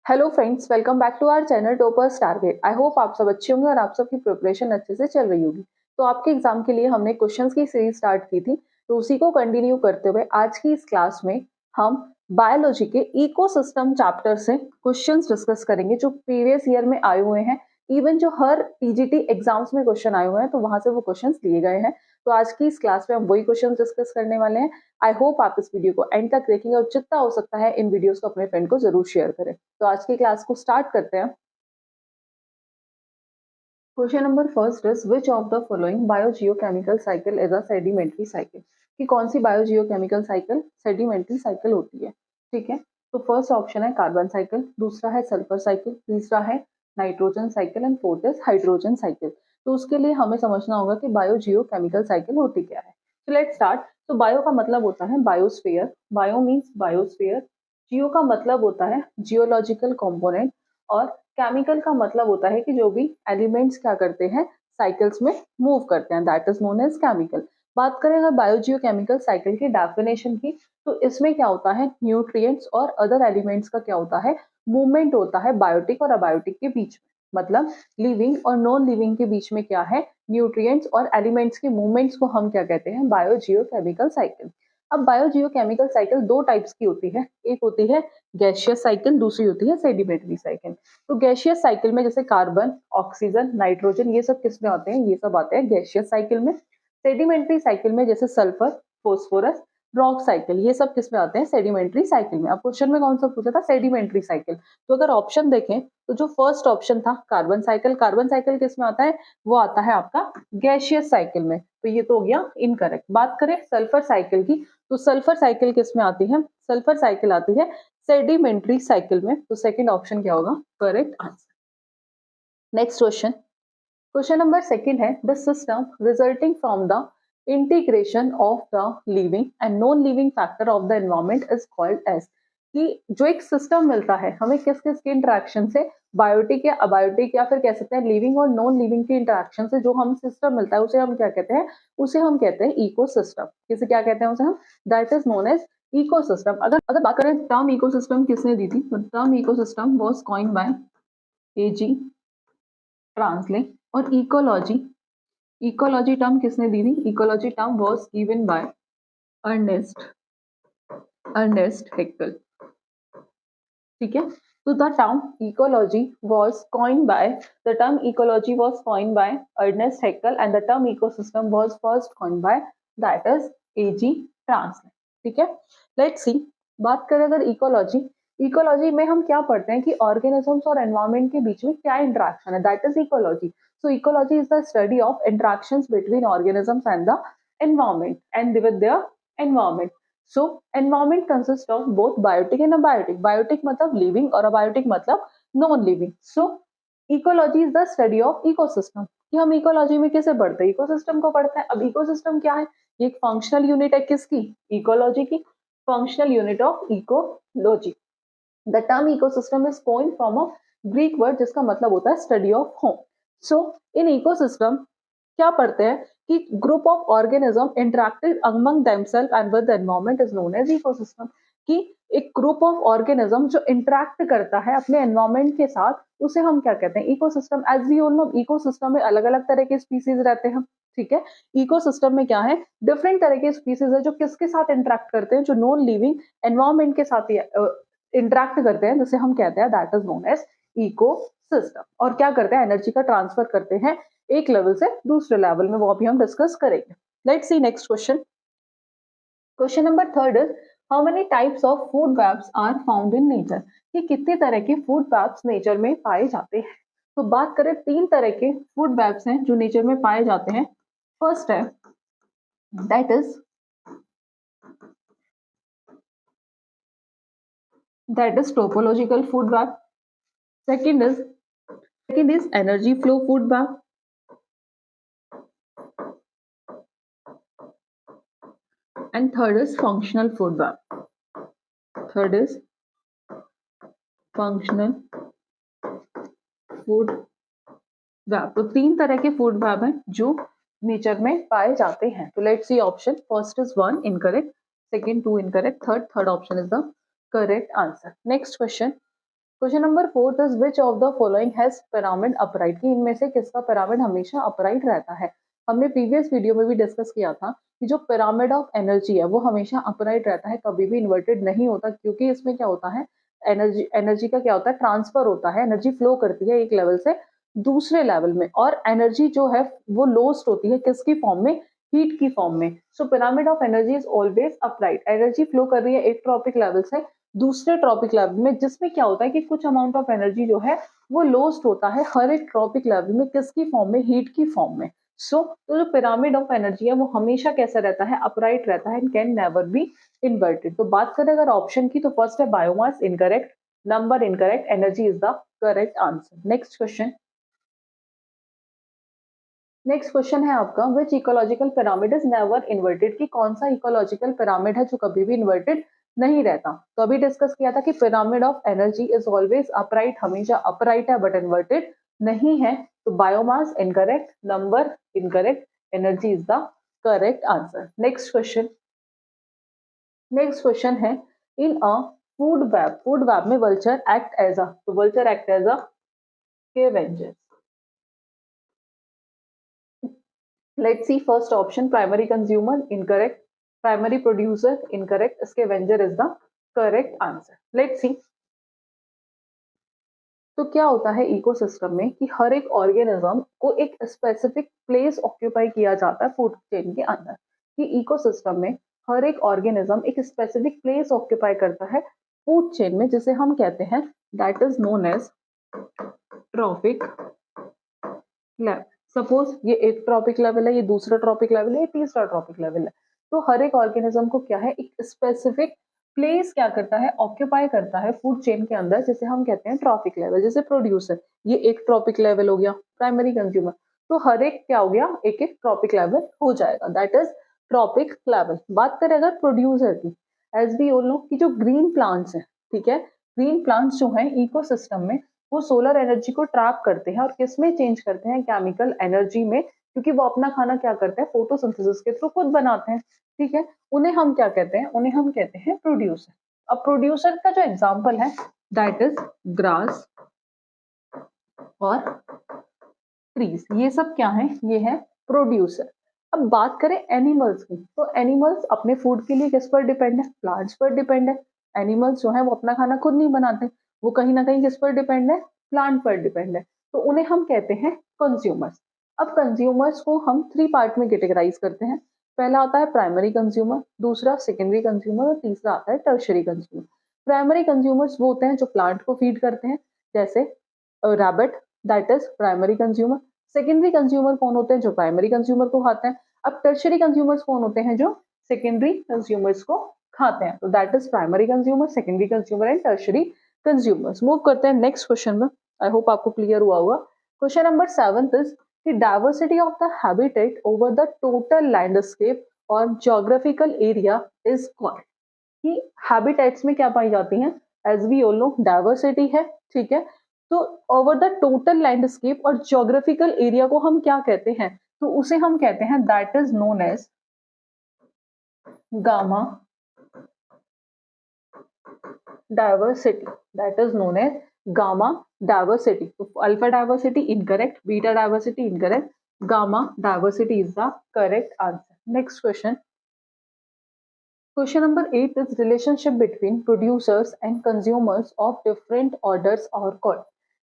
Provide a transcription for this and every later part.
Hello friends, welcome back to our channel Toppers Target. I hope आप सब अच्छे होंगे और आप सबकी प्रिपरेशन अच्छे से चल रही होगी। तो आपके एग्जाम के लिए हमने क्वेश्चंस की सीरीज स्टार्ट की थी, तो उसी को कंटिन्यू करते हुए आज की इस क्लास में हम बायोलॉजी के इकोसिस्टम चैप्टर से क्वेश्चंस डिस्कस करेंगे जो प्रीवियस ईयर में आए हुए हैं। इवन जो हर टीजीटी एग्जाम्स में क्वेश्चन आए हुए हैं तो वहां से वो क्वेश्चन लिए गए हैं। तो आज की इस क्लास में हम वही क्वेश्चन डिस्कस करने वाले हैं। आई होप आप इस वीडियो को एंड तक देखेंगे और जितना हो सकता है इन वीडियोस को अपने फ्रेंड को जरूर शेयर करें। तो आज की क्लास को स्टार्ट करते हैं। Question number first is which of the following biogeochemical cycle is a sedimentary cycle. कि कौन सी बायोजियोकेमिकल साइकिल सेडिमेंट्री साइकिल होती है। ठीक है, तो फर्स्ट ऑप्शन है कार्बन साइकिल, दूसरा है सल्फर साइकिल, तीसरा है nitrogen cycle and fourth is hydrogen cycle. तो उसके लिए हमें समझना होगा कि बायोजियोकेमिकल साइकिल होती क्या है। तो लेट्स स्टार्ट। तो बायो का मतलब होता है बायोस्फीयर, बायो मीन्स बायोस्फीयर। जियो का मतलब होता है जियोलॉजिकल कंपोनेंट और केमिकल का मतलब होता है कि जो भी एलिमेंट्स क्या करते हैं, साइकिल्स में मूव करते हैं, that is known as chemical. बात करें अगर बायोजियोकेमिकल साइकिल की डेफिनेशन की, तो इसमें क्या होता है, न्यूट्रिएंट्स और अदर एलिमेंट्स का क्या होता है, मूवमेंट होता है बायोटिक और अबायोटिक के बीच में। मतलब लिविंग और नॉन लिविंग के बीच में क्या है, न्यूट्रिएंट्स और एलिमेंट्स के मूवमेंट्स को हम क्या कहते हैं, बायोजियोकेमिकल साइकिल। अब बायोजियोकेमिकल साइकिल दो टाइप्स की होती है, एक होती है गैसियस साइकिल, दूसरी होती है सेडिमेंट्री साइकिल। तो गैसियस साइकिल में जैसे कार्बन, ऑक्सीजन, नाइट्रोजन, ये सब किसमें आते हैं, ये सब आते हैं गैसियस साइकिल में। सेडिमेंट्री साइकिल में जैसे सल्फर, फोस्फोरस, रॉक साइकिल, ये सब किसमें आते हैं, सेडिमेंट्री साइकिल में। अब क्वेश्चन में कौन सा पूछा था, सेडिमेंट्री साइकिल। तो अगर ऑप्शन देखें तो जो फर्स्ट ऑप्शन था कार्बन साइकिल, कार्बन साइकिल किसमें आता है, वो आता है आपका गैसियस साइकिल में। तो ये तो हो गया इनकरेक्ट। बात करें सल्फर साइकिल की, तो सल्फर साइकिल किसमें आती है, सल्फर साइकिल आती है सेडिमेंट्री साइकिल में। तो सेकंड ऑप्शन क्या होगा, correct answer. Next question, question number second है the system resulting from the integration of the living and non living factor of the environment is called as. कि जो एक सिस्टम मिलता है हमें किस किस के इंटरेक्शन से, बायोटिक या अबायोटिक या फिर कह सकते हैं लिविंग और नॉन लिविंग के इंटरेक्शन से जो हम सिस्टम मिलता है उसे हम क्या कहते हैं, उसे हम कहते हैं इकोसिस्टम। किसे क्या कहते हैं उसे हम, that is known as ecosystem. अगर अगर बात करें टर्म इकोसिस्टम किसने दी थी, तो term ecosystem was coined by A G Tansley. और इकोलॉजी, इकोलॉजी टर्म किसने दी थी, ecology term was given by Ernest Ernest Haeckel. ठीक है, तो the term ecology was coined by, the term ecology was coined by Ernest Haeckel and the term ecosystem was first coined by, that is A G Tansley. ठीक है, let's see. बात करें अगर ecology, ecology में हम क्या पढ़ते हैं कि ऑर्गेनिजम्स और एनवायरमेंट के बीच में क्या इंटरेक्शन है, that is ecology. So ecology is the study of interactions between organisms and the environment and with their environment. So environment consists of both biotic and abiotic. Biotic मतलब living और abiotic मतलब non living. So ecology is the study of ecosystem. कि हम ecology में किसे पढ़ते हैं, ecosystem को पढ़ते हैं। अब इकोसिस्टम क्या है, ये एक फंक्शनल यूनिट है किसकी, इकोलॉजी की, functional unit of ecology. The term ecosystem is coined from a Greek word जिसका मतलब होता है study of home. So in ecosystem क्या पढ़ते हैं कि group of organism interacted among themselves and with the environment is known as ecosystem. कि एक ग्रुप ऑफ ऑर्गेनिज्म जो इंटरेक्ट करता है अपने एनवायरनमेंट के साथ उसे हम क्या कहते हैं, ecosystem. As we all know ecosystem में अलग अलग तरह के स्पीसीज रहते हैं। ठीक है, इकोसिस्टम में क्या है, डिफरेंट तरह के स्पीसीज है जो किसके साथ इंटरेक्ट करते हैं, जो नॉन लिविंग एनवायरनमेंट के साथ इंटरेक्ट करते हैं, जिसे हम कहते हैं that is known as ecosystem. और क्या करते हैं, एनर्जी का ट्रांसफर करते हैं एक लेवल से दूसरे लेवल में, वो अभी हम डिस्कस करेंगे। Let's see next question. Question number third is how many types of food webs are found in nature. कि कितने तरह के फूड वेब्स नेचर में पाए जाते हैं। तो बात करें तीन तरह के फूड वेब्स हैं जो नेचर में पाए जाते हैं। फर्स्ट है that is topological food web, second is energy flow food web, and third is functional food web. Third is functional food web. तो तीन तरह के फूड वेब हैं जो नेचर में पाए जाते हैं। तो let's see option, first is 1 incorrect, second 2 incorrect, third option is the correct answer. Next question, question number 4 is which of the following has pyramid upright, कि इनमें से किसका पिरामिड हमेशा अपराइट रहता है। हमने प्रीवियस वीडियो में भी डिस्कस किया था कि जो पिरामिड ऑफ एनर्जी है वो हमेशा अपराइट रहता है, कभी भी इन्वर्टेड नहीं होता, क्योंकि इसमें क्या होता है, एनर्जी एनर्जी का क्या होता है, ट्रांसफर होता है, एनर्जी फ्लो करती है एक लेवल से दूसरे लेवल में, और एनर्जी जो है वो लॉस्ट होती है किसकी फॉर्म में, हीट की फॉर्म में। So pyramid of energy is always upright, energy flow कर रही है एक ट्रॉपिक लेवल से दूसरे ट्रॉपिक लेवल में, जिसमें क्या होता है कि कुछ अमाउंट ऑफ एनर्जी जो है वो लॉस्ट होता है हर एक ट्रॉपिक लेवल में, किसकी फॉर्म में, हीट की फॉर्म में। तो जो पिरामिड ऑफ एनर्जी है वो हमेशा कैसा रहता है, अपराइट रहता है, and can never be inverted. तो बात करें अगर ऑप्शन की, तो फर्स्ट है biomass incorrect, number incorrect, energy is the correct answer. Next question है आपका, which ecological pyramid is never inverted, कि कौन सा इकोलॉजिकल पिरामिड है जो कभी भी इन्वर्टेड नहीं रहता। तो अभी डिस्कस किया था कि pyramid of energy is always upright, हमेशा अपराइट है बट इन्वर्टेड नहीं है। तो biomass incorrect, number incorrect, energy is the correct answer. Next question है, इन अ फूड वेब में वल्चर एक्ट एज अ, तो vulture act as a scavenger. Let's see first option, primary consumer incorrect, primary producer incorrect, scavenger is the correct answer. Let's see. तो क्या होता है ecosystem में कि हर एक organism को एक स्पेसिफिक प्लेस ऑक्यूपाई किया जाता है फूड चेन के अंदर, कि इकोसिस्टम में हर एक ऑर्गेनिज्म एक स्पेसिफिक प्लेस ऑक्यूपाई करता है फूड चेन में, जिसे हम कहते हैं that is known as trophic level. Suppose ये एक ट्रॉपिक लेवल है, ये दूसरा ट्रॉपिक लेवल है, ये तीसरा ट्रॉपिक लेवल है। तो हर एक ऑर्गेनिज्म को क्या है, एक स्पेसिफिक प्लेस क्या करता है, ऑक्यूपाई करता है फूड चेन के अंदर, जिसे हम कहते हैं ट्रॉपिक लेवल। जैसे प्रोड्यूसर, ये एक ट्रॉपिक लेवल हो गया, प्राइमरी कंज्यूमर, तो हर एक क्या हो गया, एक एक ट्रॉपिक लेवल हो जाएगा, दैट इज ट्रॉपिक लेवल। बात करें अगर प्रोड्यूसर की, एज वी ऑल नो कि जो ग्रीन प्लांट्स है, ठीक है, ग्रीन प्लांट्स जो है इकोसिस्टम में वो सोलर एनर्जी को ट्रैप करते हैं और किसमें चेंज करते हैं, केमिकल एनर्जी में, क्योंकि वो अपना खाना क्या करते हैं, फोटोसिंथेसिस के थ्रू खुद बनाते हैं, ठीक है। उन्हें हम क्या कहते हैं, उन्हें हम कहते हैं प्रोड्यूसर। अब प्रोड्यूसर का जो एग्जांपल है दैट इज ग्रास और ट्रीज, ये सब क्या है, ये है प्रोड्यूसर। अब बात करें एनिमल्स की, तो एनिमल्स अपने फूड के लिए किस पर डिपेंड है, प्लांट्स पर डिपेंड है। एनिमल्स जो है वो अपना खाना खुद नहीं बनाते, वो कहीं ना कहीं किस पर डिपेंड है, प्लांट पर डिपेंड है, तो उन्हें हम कहते हैं कंज्यूमर्स। अब कंज्यूमर्स को हम 3 पार्ट में कैटेगराइज करते हैं। पहला आता है प्राइमरी कंज्यूमर, दूसरा सेकेंडरी कंज्यूमर, और तीसरा आता है टर्शरी कंज्यूमर। प्राइमरी कंज्यूमर्स वो होते हैं जो प्लांट को फीड करते हैं, जैसे rabbit, that is primary consumer. Secondary consumer कौन होते हैं, जो प्राइमरी कंज्यूमर को खाते हैं। अब टर्शरी कंज्यूमर्स कौन होते हैं, जो सेकेंडरी कंज्यूमर्स को खाते हैं। तो that is primary consumer, secondary consumer and tertiary consumers. Move करते हैं नेक्स्ट क्वेश्चन में, आई होप आपको क्लियर हुआ होगा। क्वेश्चन नंबर 7 इज कि diversity of the habitat over the total landscape और ज्योग्राफिकल एरिया इज कॉल्ड, कि हैबिटेट्स में क्या पाई जाती हैं, as we all know diversity है, ठीक है। तो ओवर द टोटल लैंडस्केप और ज्योग्राफिकल एरिया को हम क्या कहते हैं, तो उसे हम कहते हैं that is known as gamma diversity, that is known as gamma diversity. तो alpha diversity incorrect, beta diversity incorrect, gamma diversity is the correct answer. Next question, question number 8 is relationship between producers and consumers of different orders are called,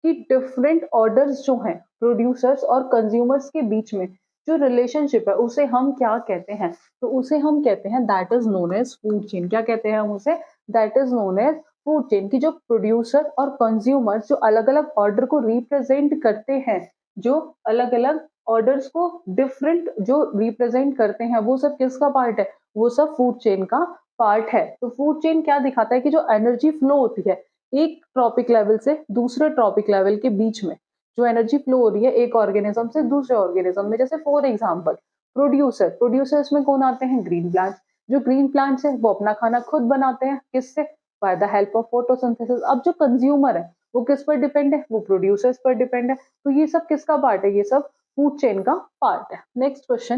कि different orders जो हैं producers और consumers के बीच में जो relationship है उसे हम क्या कहते हैं, तो उसे हम कहते हैं that is known as food chain. क्या कहते हैं हम उसे, that is known as food chain. की जो प्रोड्यूसर और कंज्यूमर जो अलग अलग ऑर्डर को रिप्रेजेंट करते हैं, जो अलग अलग ऑर्डर्स को डिफरेंट जो रिप्रेजेंट करते हैं, वो सब किसका पार्ट है, वो सब फूड चेन का पार्ट है। तो फूड चेन क्या दिखाता है कि जो एनर्जी फ्लो होती है एक ट्रॉपिक लेवल से दूसरे ट्रॉपिक लेवल के बीच में, जो एनर्जी फ्लो हो रही है एक ऑर्गेनिज्म से दूसरे ऑर्गेनिज्म में, जैसे फॉर एग्जांपल प्रोड्यूसर्स में कौन आते हैं, ग्रीन प्लांट्स। जो ग्रीन प्लांट्स है वो अपना खाना खुद बनाते हैं, किससे, by the help of photosynthesis. अब जो कंज्यूमर है वो किस पर डिपेंड है, वो प्रोड्यूसर्स पर डिपेंड है। तो ये सब किसका पार्ट है, ये सब फूड चेन का पार्ट है। Next question,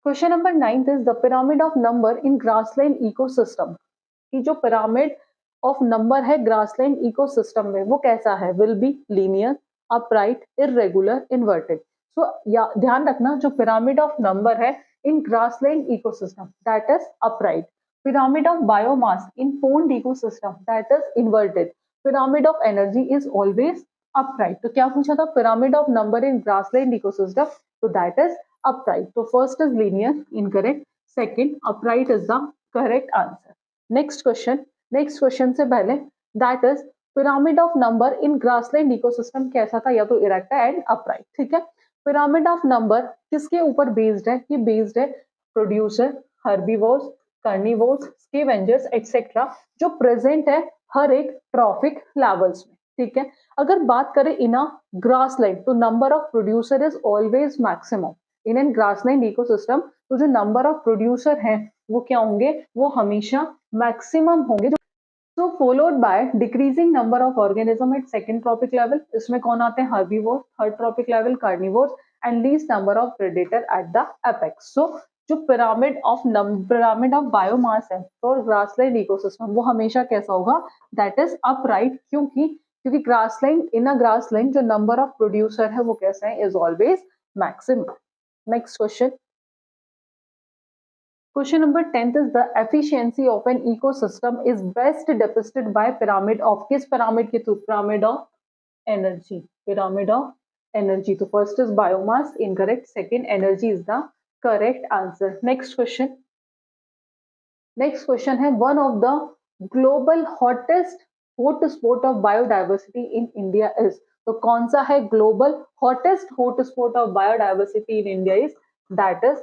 question number 9 is the pyramid of number in grassland ecosystem, की जो पिरामिड ऑफ नंबर है ग्रासलैंड इकोसिस्टम में वो कैसा है, will be linear, upright, irregular, inverted. So ध्यान रखना जो पिरामिड ऑफ नंबर है in grassland ecosystem that is upright, pyramid of biomass in pond ecosystem that is inverted, pyramid of energy is always upright। तो क्या पूछा था, pyramid of number in grassland ecosystem, तो that is upright। तो first is linear, incorrect, second upright is the correct answer। next question से पहले that is pyramid of number in grassland ecosystem कैसा था, या तो erect and upright, ठीक है। pyramid of number किसके ऊपर बेस्ड है, ये बेस्ड है producer, herbivores, carnivores, scavengers etcetera जो प्रेजेंट है हर एक ट्रॉफिक लेवल्स में, ठीक है। अगर बात करें इन अ ग्रासलैंड तो number of producer is always maximum in an grassland ecosystem. तो जो नंबर ऑफ प्रोड्यूसर हैं वो क्या होंगे, वो हमेशा मैक्सिमम होंगे। So followed by decreasing number of organism at second trophic level, इसमें कौन आते हैं, herbivores, third trophic level carnivores and least number of predator at the apex। So जो पिरामिड ऑफ बायोमास है फॉर ग्रासलैंड इकोसिस्टम वो हमेशा कैसा होगा, दैट इज अपराइट, क्योंकि ग्रासलैंड इन अ ग्रासलैंड जो नंबर ऑफ प्रोड्यूसर है वो कैसा है, is always maximum. Next Question number 10th is the efficiency of an ecosystem is best depicted by pyramid of, किस pyramid के through, pyramid of energy, pyramid of energy। तो first is biomass, incorrect, second energy is the correct answer। next question है one of the global hottest hotspot of biodiversity in India is, तो कौन सा है global hottest hotspot of biodiversity in India is, that is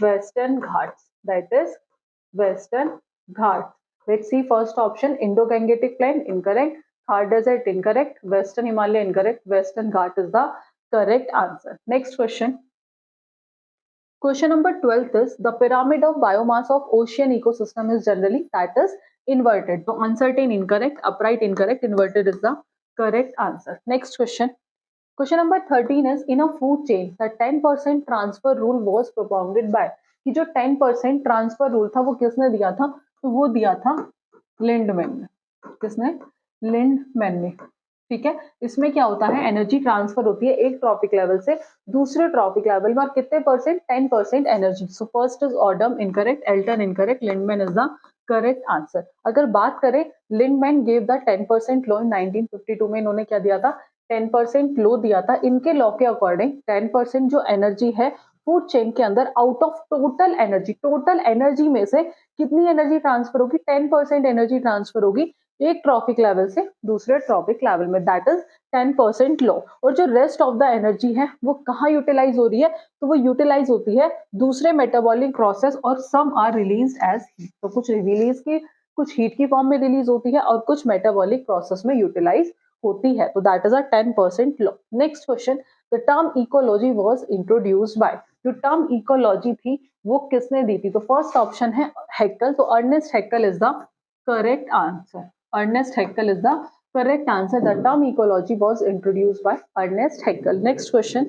Western Ghats, that is Western Ghats। let's see first option, Indo-Gangetic Plain, incorrect, Thar Desert, incorrect, Western Himalaya, incorrect, Western Ghat is the correct answer। next question number 12th is the pyramid of biomass of ocean ecosystem is generally that is inverted। तो uncertain incorrect, upright incorrect, inverted is the correct answer। next question number 13 is in a food chain the 10% transfer rule was propounded by, कि जो 10% transfer rule था वो किसने दिया था, तो वो दिया था लिंडमैन ने। किसने, लिंडमैन ने, ठीक है। इसमें क्या होता है, एनर्जी ट्रांसफर होती है एक ट्रॉपिक लेवल से दूसरे ट्रॉपिक लेवल में, और कितने परसेंट, 10% एनर्जी। So first is Odum incorrect, Elton incorrect, Lindeman is the correct answer. अगर बात करें Lindeman gave the 10% law in 1952 में, इन्होंने क्या दिया था, 10% लॉ दिया था। इनके लॉ के अकॉर्डिंग 10% जो एनर्जी है फूड चेन के अंदर आउट ऑफ टोटल एनर्जी में से कितनी एनर्जी ट्रांसफर होगी, 10% एनर्जी ट्रांसफर होगी एक ट्रॉपिक लेवल से दूसरे ट्रॉपिक लेवल में, दैट इज 10% लॉ। और जो रेस्ट ऑफ द एनर्जी है वो कहाँ यूटिलाइज हो रही है, तो वो यूटिलाइज होती है दूसरे मेटाबॉलिक प्रोसेस, और some are release as heat. तो कुछ हीट की फॉर्म में रिलीज होती है और कुछ मेटाबॉलिक प्रोसेस में यूटिलाइज होती है। तो that is a 10% law. Next question, the term ecology was introduced by, जो टर्म इकोलॉजी थी वो किसने दी थी, तो फर्स्ट ऑप्शन है हैक्कल। तो Ernest Haeckel is the correct answer. Ernest Haeckel is the correct answer. The term ecology was introduced by Ernest Haeckel। Next question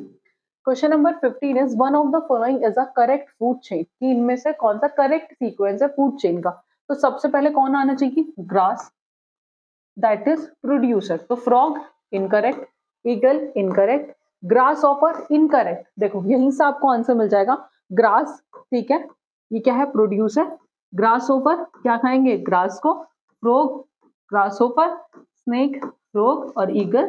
number 15 is one of the following is a correct food chain। कि इनमें से कौन सा correct sequence है food chain का, तो सबसे पहले कौन आना चाहिए, ग्रास, दैट इज प्रोड्यूसर। तो frog incorrect, eagle incorrect, grass offer incorrect. देखो यहीं से आपको आंसर मिल जाएगा, ग्रास, ठीक है, ये क्या है, प्रोड्यूसर। ग्रास ऑफर क्या खाएंगे, ग्रास को, फ्रॉग ग्रासहोपर, स्नेक फ्रॉग, और ईगल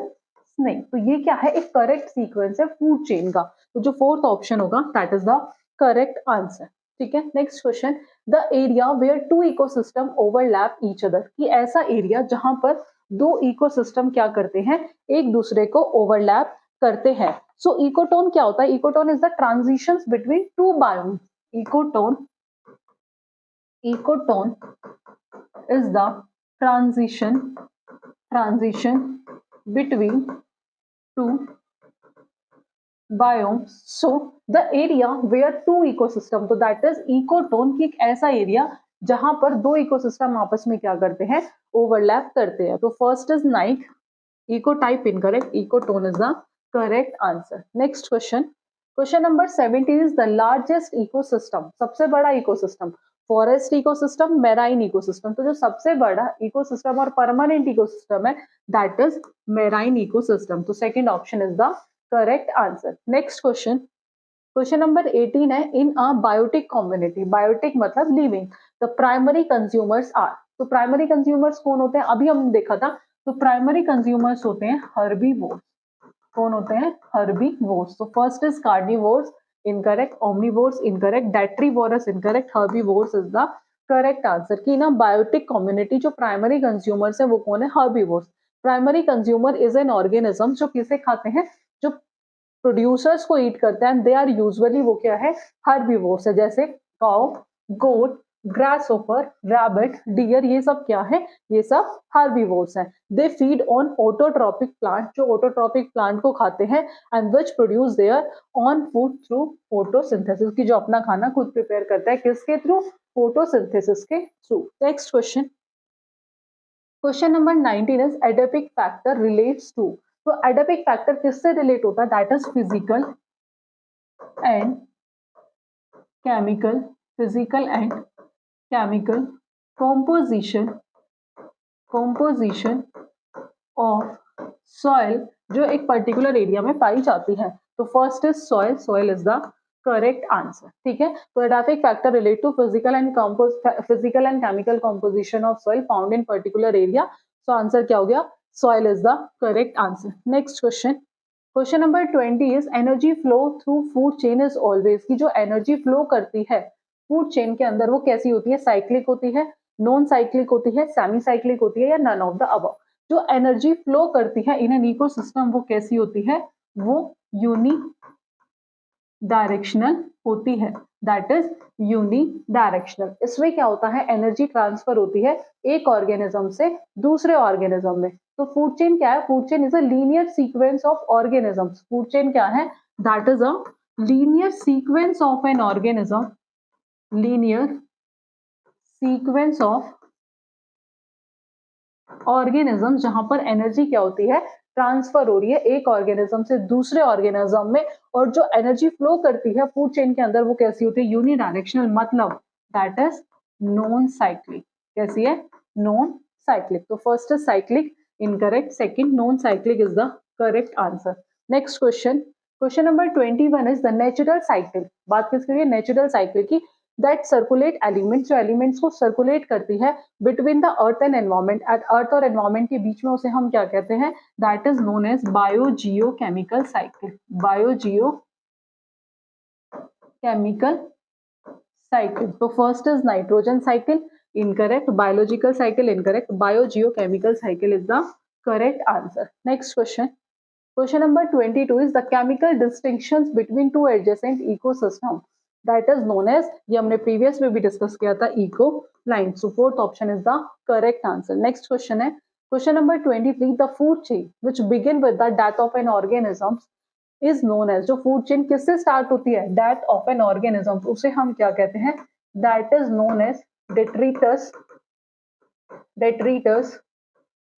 स्नेक। तो ये क्या है, एक करेक्ट सीक्वेंस है फूड चेन का। तो जो फोर्थ ऑप्शन होगा that is the correct answer, ठीक है। Next question, the area where two ecosystem overlap each other, कि ऐसा एरिया जहां पर दो इकोसिस्टम क्या करते हैं, एक दूसरे को ओवरलैप करते हैं। सो इकोटोन क्या होता है, ecotone is the transitions between two biome. Ecotone is the transition between two biomes। So the area where two ecosystem, तो that is ecotone की एक ऐसा एरिया जहां पर दो इकोसिस्टम आपस में क्या करते हैं, ओवरलैप करते हैं। तो first is niche, ecotype incorrect, ecotone is the correct answer. Next question number 17 is the largest ecosystem, सबसे बड़ा इकोसिस्टम। Forest ecosystem, marine ecosystem. तो जो सबसे बड़ा इकोसिस्टम और परमानेंट इकोसिस्टम है दैट इज मेराइन इकोसिस्टम। तो second option is the correct answer. Next question, question number 18 है, in a biotic community, biotic मतलब living, the primary consumers are. तो प्राइमरी कंज्यूमर्स कौन होते हैं, अभी हम देखा था। तो प्राइमरी कंज्यूमर्स होते हैं हर्बीवोर्स। कौन होते हैं, हर्बीवोर्स। तो first is carnivores, incorrect, omnivores incorrect, detritivores incorrect, herbivores is the correct answer. की ना बायोटिक कम्युनिटी जो प्राइमरी कंज्यूमर्स है वो कौन है, herbivores. Primary consumer is an organism जो किसे खाते हैं, जो प्रोड्यूसर्स को ईट करते हैं, दे आर यूजुअली वो क्या है, हर्बीवोर्स है। जैसे cow, goat, grasshopper, rabbit, deer, ये सब क्या है, ये सब हर्बीवोर्स हैं। They feed on autotrophic plant, जो ऑटोट्रॉपिक प्लांट को खाते हैं, and which produce their own food through photosynthesis, की जो अपना खाना खुद प्रिपेयर करता है, किसके थ्रू, फोटोसिंथेसिस के through. Next question, question number 19 is edaphic factor relates to. तो एडेपिक फैक्टर किससे रिलेट होता है, that is physical and chemical, physical and chemical composition of soil जो एक पर्टिकुलर एरिया में पाई जाती है। तो first is soil, soil is the correct answer. ठीक है, तो edaphic factor relate to physical and chemical composition of soil found in particular area. So answer क्या हो गया, soil is the correct answer. Next question, question number 20 is energy flow through food chain is always, की जो energy flow करती है food chain के अंदर वो कैसी होती है, साइक्लिक होती है, नॉन साइक्लिक होती है, सेमी साइक्लिक होती है, या नन ऑफ द अबव। जो एनर्जी फ्लो करती है इन एन इकोसिस्टम वो कैसी होती है, वो यूनी डायरेक्शनल होती है, दैट इज यूनी डायरेक्शनल। इसमें क्या होता है, एनर्जी ट्रांसफर होती है एक ऑर्गेनिज्म से दूसरे ऑर्गेनिज्म में। तो फूड चेन क्या है, food chain is a linear sequence of organisms. Food chain क्या है, that is a linear sequence of an organism, linear sequence of organism, जहां पर एनर्जी क्या होती है, ट्रांसफर हो रही है एक ऑर्गेनिज्म से दूसरे ऑर्गेनिज्म में। और जो एनर्जी फ्लो करती है फूड चेन के अंदर वो कैसी होती है, यूनी डायरेक्शनल, मतलब दैट इज नॉन साइक्लिक। कैसी है, नॉन साइक्लिक। तो first is cyclic, incorrect, second non cyclic is the correct answer. Next question, question number 21 is the natural cycle. बात किसके लिए, नेचुरल साइकिल की, दैट सर्कुलेट एलिमेंट्स, जो elements को circulate करती है between the earth and environment, at earth और environment के बीच में, उसे हम क्या कहते हैं, that is known as biogeochemical cycle. Biogeochemical cycle. तो first is nitrogen cycle, incorrect, biological cycle incorrect, biogeochemical cycle is the correct answer. Next question, question number 22 is the chemical distinctions between two adjacent ecosystem, that is known as, ये हमने previous में भी discuss किया था, eco line. So fourth option is the correct answer. Next question है, question number 23, the food chain which begin with the death of an organism is known as. जो food chain किससे start होती है, death of an organism, उसे हम क्या कहते हैं, that is known as detritus. Detritus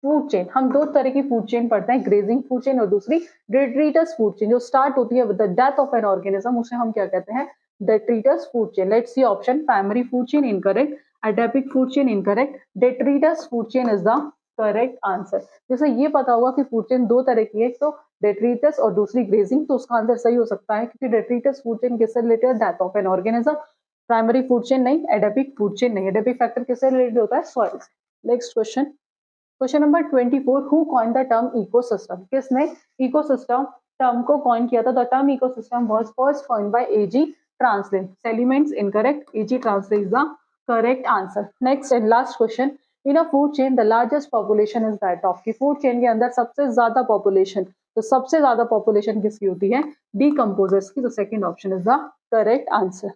food chain, हम दो तरह की फूड चेन पढ़ते हैं, ग्रेजिंग फूड चेन और दूसरी डेट्रीटस फूड चेन। जो स्टार्ट होती है with the death of an organism उसे हम क्या कहते हैं, detritus food chain. Let's see option, primary food chain incorrect, edaphic food chain incorrect, detritus food chain is the correct answer. जैसे ये पता होगा कि फूड चेन दो तरह की है, एक तो डेट्रीटस और दूसरी ग्रेजिंग, तो उसका आंसर सही हो सकता है, क्योंकि डेट्रीटस फूड चेन किससे रिलेटेड है, death of an organism. Primary food chain नहीं, एडेपिक फूड चेन नहीं। एडेपिक फैक्टर किससे रिलेटेड होता है, सॉइल से। Next question, question number 24, who coin the term ecosystem, किसने इकोसिस्टम टर्म को कॉइन किया था। The term ecosystem was first coined by A G Tansley. Clements incorrect, A G Tansley is the correct answer. Next and last question, in a food chain the largest population is that of, की food chain के अंदर सबसे ज्यादा population, तो सबसे ज्यादा population किसकी होती है, डीकंपोजर्स की। तो second option is the correct answer.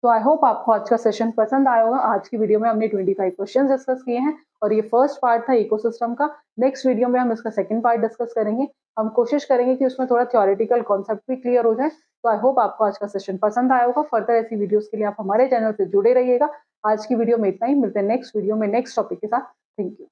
तो आई होप आपको आज का सेशन पसंद आया होगा। आज की वीडियो में हमने 25 क्वेश्चन डिस्कस किए हैं और ये फर्स्ट पार्ट था इकोसिस्टम का। नेक्स्ट वीडियो में हम इसका सेकंड पार्ट डिस्कस करेंगे। हम कोशिश करेंगे कि उसमें थोड़ा थ्योरेटिकल कॉन्सेप्ट भी क्लियर हो जाए। तो आई होप आपको आज का सेशन पसंद आया होगा। फर्दर ऐसी वीडियोस के लिए आप हमारे चैनल से जुड़े रहिएगा। आज की वीडियो में इतना ही, मिलते हैं नेक्स्ट वीडियो में नेक्स्ट टॉपिक के साथ। Thank you.